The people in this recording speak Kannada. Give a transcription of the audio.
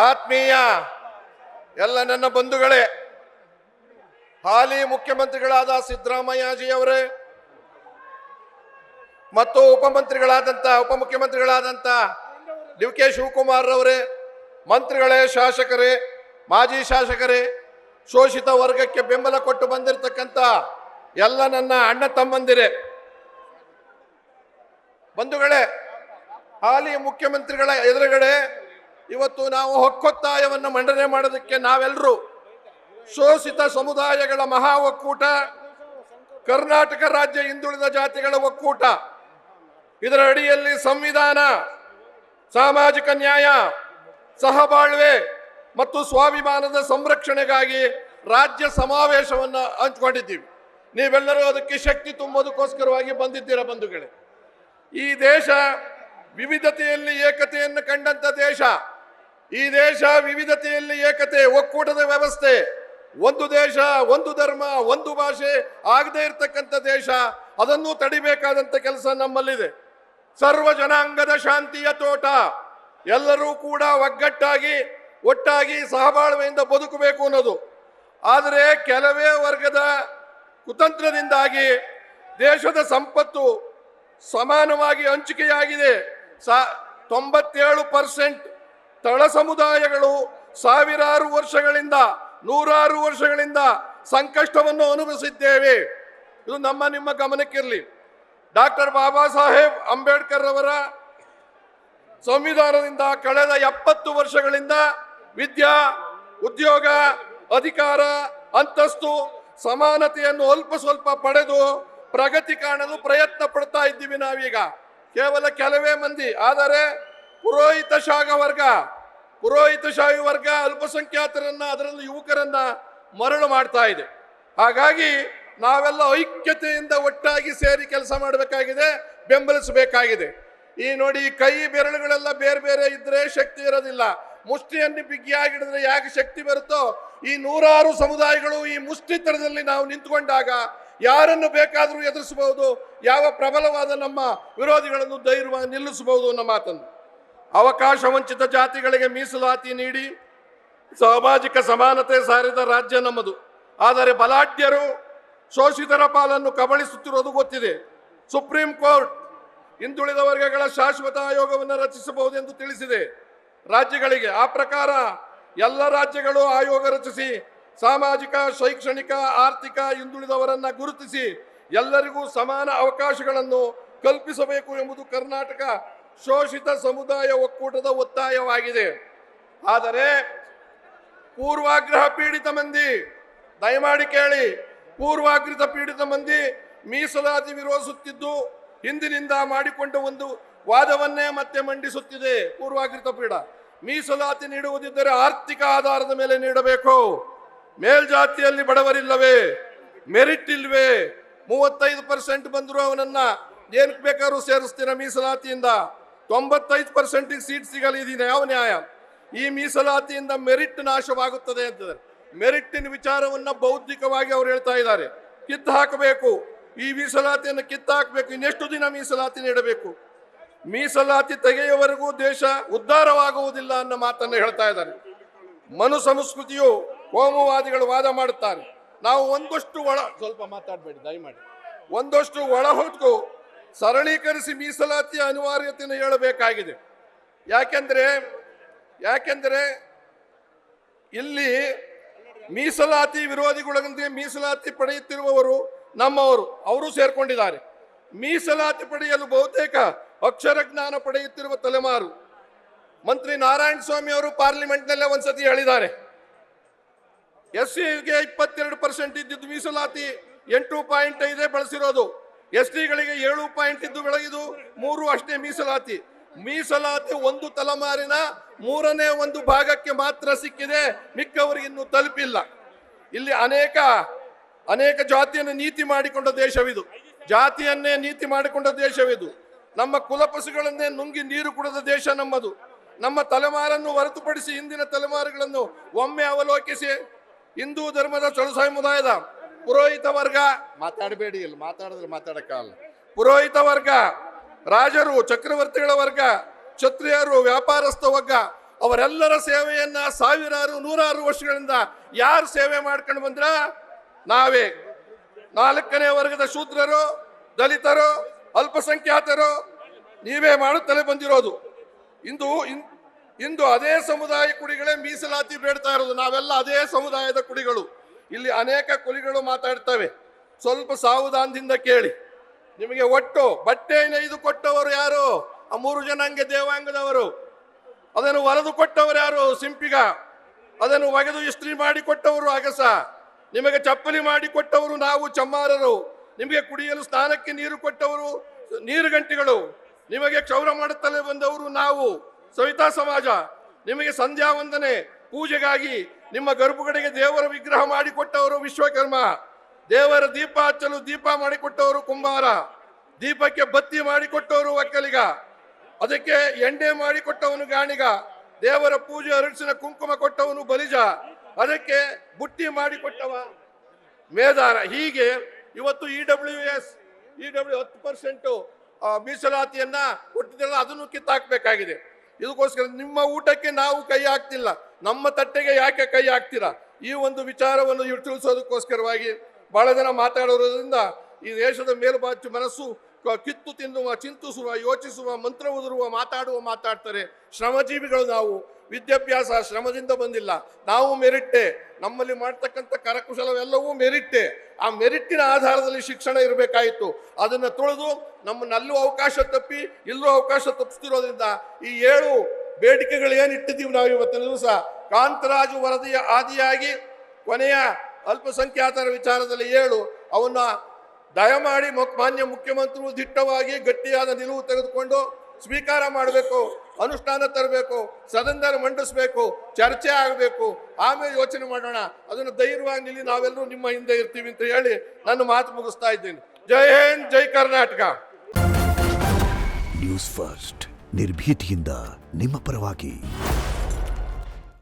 ಆತ್ಮೀಯ ಎಲ್ಲ ನನ್ನ ಬಂಧುಗಳೇ, ಹಾಲಿ ಮುಖ್ಯಮಂತ್ರಿಗಳಾದ ಸಿದ್ದರಾಮಯ್ಯಜಿಯವರೇ ಮತ್ತು ಉಪಮುಖ್ಯಮಂತ್ರಿಗಳಾದಂಥ ಡಿ.ಕೆ. ಶಿವಕುಮಾರ್ ಅವರೇ, ಮಂತ್ರಿಗಳೇ, ಶಾಸಕರೇ, ಮಾಜಿ ಶಾಸಕರೇ, ಶೋಷಿತ ವರ್ಗಕ್ಕೆ ಬೆಂಬಲ ಕೊಟ್ಟು ಬಂದಿರತಕ್ಕಂಥ ಎಲ್ಲ ನನ್ನ ಅಣ್ಣ ತಮ್ಮಂದಿರೇ, ಬಂಧುಗಳೇ, ಹಾಲಿ ಮುಖ್ಯಮಂತ್ರಿಗಳ ಎದುರುಗಡೆ ಇವತ್ತು ನಾವು ಹಕ್ಕೊತ್ತಾಯವನ್ನು ಮಂಡನೆ ಮಾಡೋದಕ್ಕೆ ನಾವೆಲ್ಲರೂ ಶೋಷಿತ ಸಮುದಾಯಗಳ ಮಹಾ ಒಕ್ಕೂಟ, ಕರ್ನಾಟಕ ರಾಜ್ಯ ಹಿಂದುಳಿದ ಜಾತಿಗಳ ಒಕ್ಕೂಟ, ಇದರ ಅಡಿಯಲ್ಲಿ ಸಂವಿಧಾನ, ಸಾಮಾಜಿಕ ನ್ಯಾಯ, ಸಹಬಾಳ್ವೆ ಮತ್ತು ಸ್ವಾಭಿಮಾನದ ಸಂರಕ್ಷಣೆಗಾಗಿ ರಾಜ್ಯ ಸಮಾವೇಶವನ್ನು ಹಂಚಿಕೊಂಡಿದ್ದೀವಿ. ನೀವೆಲ್ಲರೂ ಅದಕ್ಕೆ ಶಕ್ತಿ ತುಂಬೋದಕ್ಕೋಸ್ಕರವಾಗಿ ಬಂದಿದ್ದೀರಾ ಬಂಧುಗಳೇ. ಈ ದೇಶ ವಿವಿಧತೆಯಲ್ಲಿ ಏಕತೆಯನ್ನು ಕಂಡಂತ ದೇಶ. ಈ ದೇಶ ವಿವಿಧತೆಯಲ್ಲಿ ಏಕತೆ, ಒಕ್ಕೂಟದ ವ್ಯವಸ್ಥೆ, ಒಂದು ದೇಶ, ಒಂದು ಧರ್ಮ, ಒಂದು ಭಾಷೆ ಆಗದೇ ಇರತಕ್ಕಂಥ ದೇಶ. ಅದನ್ನು ತಡಿಬೇಕಾದಂಥ ಕೆಲಸ ನಮ್ಮಲ್ಲಿದೆ. ಸರ್ವ ಜನಾಂಗದ ಶಾಂತಿಯ ತೋಟ. ಎಲ್ಲರೂ ಕೂಡ ಒಗ್ಗಟ್ಟಾಗಿ ಒಟ್ಟಾಗಿ ಸಹಬಾಳ್ವೆಯಿಂದ ಬದುಕಬೇಕು ಅನ್ನೋದು. ಆದರೆ ಕೆಲವೇ ವರ್ಗದ ಕುತಂತ್ರದಿಂದಾಗಿ ದೇಶದ ಸಂಪತ್ತು ಸಮಾನವಾಗಿ ಹಂಚಿಕೆಯಾಗಿದೆ. 97% ತಳ ಸಮುದಾಯಗಳು ಸಾವಿರಾರು ವರ್ಷಗಳಿಂದ, ನೂರಾರು ವರ್ಷಗಳಿಂದ ಸಂಕಷ್ಟವನ್ನು ಅನುಭವಿಸಿದ್ದೇವೆ. ಇದು ನಿಮ್ಮ ಗಮನಕ್ಕಿರಲಿ. ಡಾಕ್ಟರ್ ಬಾಬಾ ಸಾಹೇಬ್ ಅಂಬೇಡ್ಕರ್ ಅವರ ಸಂವಿಧಾನದಿಂದ ಕಳೆದ 70 ವರ್ಷಗಳಿಂದ ವಿದ್ಯಾ, ಉದ್ಯೋಗ, ಅಧಿಕಾರ, ಅಂತಸ್ತು, ಸಮಾನತೆಯನ್ನು ಅಲ್ಪ ಸ್ವಲ್ಪ ಪಡೆದು ಪ್ರಗತಿ ಕಾಣಲು ಪ್ರಯತ್ನ ಪಡ್ತಾ ಇದ್ದೀವಿ ನಾವೀಗ. ಕೇವಲ ಕೆಲವೇ ಮಂದಿ, ಆದರೆ ಪುರೋಹಿತಶಾಹಿ ವರ್ಗ ಅಲ್ಪಸಂಖ್ಯಾತರನ್ನ, ಅದರಲ್ಲೂ ಯುವಕರನ್ನ ಮರಳು ಮಾಡ್ತಾ ಇದೆ. ಹಾಗಾಗಿ ನಾವೆಲ್ಲ ಐಕ್ಯತೆಯಿಂದ ಒಟ್ಟಾಗಿ ಸೇರಿ ಕೆಲಸ ಮಾಡಬೇಕಾಗಿದೆ, ಬೆಂಬಲಿಸಬೇಕಾಗಿದೆ. ಈ ನೋಡಿ, ಕೈ ಬೆರಳುಗಳೆಲ್ಲ ಬೇರೆ ಬೇರೆ ಇದ್ರೆ ಶಕ್ತಿ ಇರೋದಿಲ್ಲ. ಮುಷ್ಟಿಯನ್ನು ಬಿಗಿಯಾಗಿಡಿದ್ರೆ ಯಾಕೆ ಶಕ್ತಿ ಬರುತ್ತೋ, ಈ ನೂರಾರು ಸಮುದಾಯಗಳು ಈ ಮುಷ್ಟಿತನದಲ್ಲಿ ನಾವು ನಿಂತ್ಕೊಂಡಾಗ ಯಾರನ್ನು ಬೇಕಾದರೂ ಎದುರಿಸಬಹುದು, ಯಾವ ಪ್ರಬಲವಾದ ನಮ್ಮ ವಿರೋಧಿಗಳನ್ನು ಧೈರ್ಯವಾಗಿ ನಿಲ್ಲಿಸಬಹುದು ಅನ್ನೋ ಮಾತನ್ನು. ಅವಕಾಶ ವಂಚಿತ ಜಾತಿಗಳಿಗೆ ಮೀಸಲಾತಿ ನೀಡಿ ಸಾಮಾಜಿಕ ಸಮಾನತೆ ಸಾರಿದ ರಾಜ್ಯ ನಮ್ಮದು. ಆದರೆ ಬಲಾಢ್ಯರು ಶೋಷಿತರ ಪಾಲನ್ನು ಕಬಳಿಸುತ್ತಿರುವುದು ಗೊತ್ತಿದೆ. ಸುಪ್ರೀಂ ಕೋರ್ಟ್ ಹಿಂದುಳಿದ ವರ್ಗಗಳ ಶಾಶ್ವತ ಆಯೋಗವನ್ನು ರಚಿಸಬಹುದೆಂದು ತಿಳಿಸಿದೆ ರಾಜ್ಯಗಳಿಗೆ. ಆ ಪ್ರಕಾರ ಎಲ್ಲ ರಾಜ್ಯಗಳು ಆಯೋಗ ರಚಿಸಿ ಸಾಮಾಜಿಕ, ಶೈಕ್ಷಣಿಕ, ಆರ್ಥಿಕ ಹಿಂದುಳಿದವರನ್ನ ಗುರುತಿಸಿ ಎಲ್ಲರಿಗೂ ಸಮಾನ ಅವಕಾಶಗಳನ್ನು ಕಲ್ಪಿಸಬೇಕು ಎಂಬುದು ಕರ್ನಾಟಕ ಶೋಷಿತ ಸಮುದಾಯ ಒಕ್ಕೂಟದ ಒತ್ತಾಯವಾಗಿದೆ. ಆದರೆ ಪೂರ್ವಾಗ್ರಹ ಪೀಡಿತ ಮಂದಿ, ದಯಮಾಡಿ ಕೇಳಿ, ಪೂರ್ವಾಗ್ರಹ ಪೀಡಿತ ಮಂದಿ ಮೀಸಲಾತಿ ವಿರೋಧಿಸುತ್ತಿದ್ದು ಹಿಂದಿನಿಂದ ಮಾಡಿಕೊಂಡ ಒಂದು ವಾದವನ್ನೇ ಮತ್ತೆ ಮಂಡಿಸುತ್ತಿದೆ. ಪೂರ್ವಾಗ್ರಹ ಪೀಡ ಮೀಸಲಾತಿ ನೀಡುವುದಿದ್ದರೆ ಆರ್ಥಿಕ ಆಧಾರದ ಮೇಲೆ ನೀಡಬೇಕು. ಮೇಲ್ಜಾತಿಯಲ್ಲಿ ಬಡವರಿಲ್ಲವೇ, ಮೆರಿಟ್ ಇಲ್ವೇ, 35% ಬಂದರೂ ಅವನನ್ನ ಏನಕ್ಕೆ ಬೇಕಾದ್ರೂ ಸೇರಿಸ್ತೀರ ಮೀಸಲಾತಿಯಿಂದ. 95% ಸೀಟ್ ಸಿಗಲಿದೆ, ಯಾವ ನ್ಯಾಯ? ಈ ಮೀಸಲಾತಿಯಿಂದ ಮೆರಿಟ್ ನಾಶವಾಗುತ್ತದೆ ಅಂತಿದ್ದಾರೆ. ಮೆರಿಟ್ಟಿನ ವಿಚಾರವನ್ನ ಬೌದ್ಧಿಕವಾಗಿ ಅವರು ಹೇಳ್ತಾ ಇದ್ದಾರೆ. ಕಿತ್ತು ಹಾಕಬೇಕು, ಈ ಮೀಸಲಾತಿಯನ್ನು ಕಿತ್ತು ಹಾಕಬೇಕು. ಇನ್ನೆಷ್ಟು ದಿನ ಮೀಸಲಾತಿ ನೀಡಬೇಕು? ಮೀಸಲಾತಿ ತೆಗೆಯುವವರೆಗೂ ದೇಶ ಉದ್ಧಾರವಾಗುವುದಿಲ್ಲ ಅನ್ನೋ ಮಾತನ್ನು ಹೇಳ್ತಾ ಇದ್ದಾರೆ. ಮನು ಸಂಸ್ಕೃತಿಯು ಕೋಮುವಾದಿಗಳು ವಾದ ಮಾಡುತ್ತಾರೆ. ನಾವು ಒಂದಷ್ಟು ಸ್ವಲ್ಪ ಮಾತಾಡಬೇಡಿ ದಯಮಾಡಿ, ಒಂದಷ್ಟು ಒಳ ಹೊತ್ತು ಸರಳೀಕರಿಸಿ ಮೀಸಲಾತಿಯ ಅನಿವಾರ್ಯತೆಯನ್ನು ಹೇಳಬೇಕಾಗಿದೆ. ಯಾಕೆಂದ್ರೆ ಇಲ್ಲಿ ಮೀಸಲಾತಿ ವಿರೋಧಿಗಳಂತೆ ಮೀಸಲಾತಿ ಪಡೆಯುತ್ತಿರುವವರು ನಮ್ಮವರು, ಅವರು ಸೇರ್ಕೊಂಡಿದ್ದಾರೆ. ಮೀಸಲಾತಿ ಪಡೆಯಲು ಬಹುತೇಕ ಅಕ್ಷರ ಜ್ಞಾನ ಪಡೆಯುತ್ತಿರುವ ತಲೆಮಾರು. ಮಂತ್ರಿ ನಾರಾಯಣ ಸ್ವಾಮಿ ಅವರು ಪಾರ್ಲಿಮೆಂಟ್ನಲ್ಲೇ ಒಂದ್ಸತಿ ಹೇಳಿದ್ದಾರೆ, SC-ಗೆ 22% ಇದ್ದಿದ್ದು ಮೀಸಲಾತಿ 8.5 ಬಳಸಿರೋದು, ST-ಗಳಿಗೆ 7 ಇದ್ದು ಬೆಳಗಿದು 3 ಅಷ್ಟೇ ಮೀಸಲಾತಿ. ಮೀಸಲಾತಿ ಒಂದು ತಲೆಮಾರಿನ 3ನೇ 1 ಭಾಗಕ್ಕೆ ಮಾತ್ರ ಸಿಕ್ಕಿದೆ, ಮಿಕ್ಕವರಿಗೆ ಇನ್ನೂ ತಲುಪಿಲ್ಲ. ಇಲ್ಲಿ ಅನೇಕ ಜಾತಿಯನ್ನು ನೀತಿ ಮಾಡಿಕೊಂಡ ದೇಶವಿದು, ಜಾತಿಯನ್ನೇ ನೀತಿ ಮಾಡಿಕೊಂಡ ದೇಶವಿದು. ನಮ್ಮ ಕುಲಪಸುಗಳನ್ನೇ ನುಂಗಿ ನೀರು ಕುಡಿದ ದೇಶ ನಮ್ಮದು. ನಮ್ಮ ತಲೆಮಾರನ್ನು ಹೊರತುಪಡಿಸಿ ಹಿಂದಿನ ತಲೆಮಾರುಗಳನ್ನು ಒಮ್ಮೆ ಅವಲೋಕಿಸಿ ಹಿಂದೂ ಧರ್ಮದ ಚಳ ಸಮುದಾಯದ ಪುರೋಹಿತ ವರ್ಗ, ಮಾತಾಡಬೇಡಿ, ಇಲ್ಲಿ ಮಾತಾಡಿದ್ರೆ ಮಾತಾಡಕ್ಕಾಗಲ್ಲ, ಪುರೋಹಿತ ವರ್ಗ, ರಾಜರು, ಚಕ್ರವರ್ತಿಗಳ ವರ್ಗ, ಕ್ಷತ್ರಿಯರು, ವ್ಯಾಪಾರಸ್ಥ ವರ್ಗ ಅವರೆಲ್ಲರ ಸೇವೆಯನ್ನ ಸಾವಿರಾರು ನೂರಾರು ವರ್ಷಗಳಿಂದ ಯಾರು ಸೇವೆ ಮಾಡ್ಕೊಂಡು ಬಂದ್ರ? ನಾವೇ. 4ನೇ ವರ್ಗದ ಶೂದ್ರರು, ದಲಿತರು, ಅಲ್ಪಸಂಖ್ಯಾತರು ನೀವೇ ಮಾಡುತ್ತಲೇ ಬಂದಿರೋದು. ಇಂದು ಅದೇ ಸಮುದಾಯ ಕುಡಿಗಳೇ ಮೀಸಲಾತಿ ಬೇಡ್ತಾ ಇರೋದು. ನಾವೆಲ್ಲ ಅದೇ ಸಮುದಾಯದ ಕುಡಿಗಳು. ಇಲ್ಲಿ ಅನೇಕ ಕುಲಿಗಳು ಮಾತಾಡ್ತವೆ. ಸ್ವಲ್ಪ ಸಾವಧಾನದಿಂದ ಕೇಳಿ. ನಿಮಗೆ ಒಟ್ಟು ಬಟ್ಟೆ ನೇಯ್ದು ಕೊಟ್ಟವರು ಯಾರು? ಆ 3 ಜನಾಂಗ ದೇವಾಂಗದವರು. ಅದನ್ನು ಹೊರದು ಕೊಟ್ಟವರು ಯಾರು? ಸಿಂಪಿಗ. ಅದನ್ನು ಒಗೆದು ಇಸ್ತ್ರಿ ಮಾಡಿ ಕೊಟ್ಟವರು ಅಗಸ. ನಿಮಗೆ ಚಪ್ಪಲಿ ಮಾಡಿ ಕೊಟ್ಟವರು ನಾವು ಚಮ್ಮಾರರು. ನಿಮಗೆ ಕುಡಿಯಲು ಸ್ನಾನಕ್ಕೆ ನೀರು ಕೊಟ್ಟವರು ನೀರುಗಂಟಿಗಳು. ನಿಮಗೆ ಕ್ಷೌರ ಮಾಡುತ್ತಲೇ ಬಂದವರು ನಾವು ಸವಿತಾ ಸಮಾಜ. ನಿಮಗೆ ಸಂಧ್ಯಾ ವಂದನೆ ಪೂಜೆಗಾಗಿ ನಿಮ್ಮ ಗರ್ಭಗಡೆಗೆ ದೇವರ ವಿಗ್ರಹ ಮಾಡಿಕೊಟ್ಟವರು ವಿಶ್ವಕರ್ಮ. ದೇವರ ದೀಪ ಹಚ್ಚಲು ದೀಪ ಮಾಡಿಕೊಟ್ಟವರು ಕುಂಬಾರ. ದೀಪಕ್ಕೆ ಬತ್ತಿ ಮಾಡಿಕೊಟ್ಟವರು ಒಕ್ಕಲಿಗ. ಅದಕ್ಕೆ ಎಣ್ಣೆ ಮಾಡಿಕೊಟ್ಟವನು ಗಾಣಿಗ. ದೇವರ ಪೂಜೆ ಅರಳಿಸಿನ ಕುಂಕುಮ ಕೊಟ್ಟವನು ಬಲಿಜ. ಅದಕ್ಕೆ ಬುಟ್ಟಿ ಮಾಡಿಕೊಟ್ಟವ ಮೇದಾರ. ಹೀಗೆ ಇವತ್ತು EWS 10% ಮೀಸಲಾತಿಯನ್ನ ಕೊಟ್ಟಿದ್ದಲ್ಲ, ಅದನ್ನು ಕಿತ್ತಾಕ್ಬೇಕಾಗಿದೆ. ಇದಕ್ಕೋಸ್ಕರ ನಿಮ್ಮ ಊಟಕ್ಕೆ ನಾವು ಕೈ ಹಾಕ್ತಿಲ್ಲ, ನಮ್ಮ ತಟ್ಟೆಗೆ ಯಾಕೆ ಕೈ ಹಾಕ್ತೀರಾ? ಈ ಒಂದು ವಿಚಾರವನ್ನು ತಿಳಿಸೋದಕ್ಕೋಸ್ಕರವಾಗಿ ಬಹಳ ಜನ ಮಾತಾಡೋದ್ರಿಂದ ಈ ದೇಶದ ಮೇಲ್ಬಾಚು ಮನಸ್ಸು ಕಿತ್ತು ತಿನ್ನುವ, ಚಿಂತಿಸುವ, ಯೋಚಿಸುವ, ಮಂತ್ರ ಉದುರುವ, ಮಾತಾಡ್ತಾರೆ. ಶ್ರಮಜೀವಿಗಳು ನಾವು. ವಿದ್ಯಾಭ್ಯಾಸ ಶ್ರಮದಿಂದ ಬಂದಿಲ್ಲ, ನಾವು ಮೆರಿಟ್ಟೆ. ನಮ್ಮಲ್ಲಿ ಮಾಡ್ತಕ್ಕಂಥ ಕರಕುಶಲವೆಲ್ಲವೂ ಮೆರಿಟ್ಟೆ. ಆ ಮೆರಿಟ್ಟಿನ ಆಧಾರದಲ್ಲಿ ಶಿಕ್ಷಣ ಇರಬೇಕಾಯಿತು. ಅದನ್ನು ತುಳಿದು ನಮ್ಮನ್ನಲ್ಲೂ ಅವಕಾಶ ತಪ್ಪಿ ಇಲ್ಲೂ ಅವಕಾಶ ತಪ್ಪಿಸ್ತಿರೋದ್ರಿಂದ ಈ 7 ಬೇಡಿಕೆಗಳು ಏನಿಟ್ಟಿದ್ದೀವಿ ನಾವು ಇವತ್ತಿನ ದಿವಸ, ಕಾಂತರಾಜು ವರದಿಯ ಆದಿಯಾಗಿ ಕೊನೆಯ ಅಲ್ಪಸಂಖ್ಯಾತರ ವಿಚಾರದಲ್ಲಿ 7 ಅವನ್ನ ದಯಮಾಡಿ ಮಾನ್ಯ ಮುಖ್ಯಮಂತ್ರಿಗಳು ದಿಟ್ಟವಾಗಿ ಗಟ್ಟಿಯಾದ ನಿಲುವು ತೆಗೆದುಕೊಂಡು ಸ್ವೀಕಾರ ಮಾಡಬೇಕು, ಅನುಷ್ಠಾನ ತರಬೇಕು, ಸದನದಲ್ಲಿ ಮಂಡಿಸಬೇಕು, ಚರ್ಚೆ ಆಗಬೇಕು. ಆಮೇಲೆ ಯೋಚನೆ ಮಾಡೋಣ. ಅದನ್ನು ಧೈರ್ಯವಾಗಿ ನಿಲ್ಲಿ, ನಾವೆಲ್ಲರೂ ನಿಮ್ಮ ಹಿಂದೆ ಇರ್ತೀವಿ ಅಂತ ಹೇಳಿ ನನ್ನ ಮಾತು ಮುಗಿಸ್ತಾ ಇದ್ದೀನಿ. ಜೈ ಹಿಂದ್, ಜೈ ಕರ್ನಾಟಕ. ನ್ಯೂಸ್ ಫಸ್ಟ್, ನಿರ್ಭೀತಿಯಿಂದ ನಿಮ್ಮ ಪರವಾಗಿ.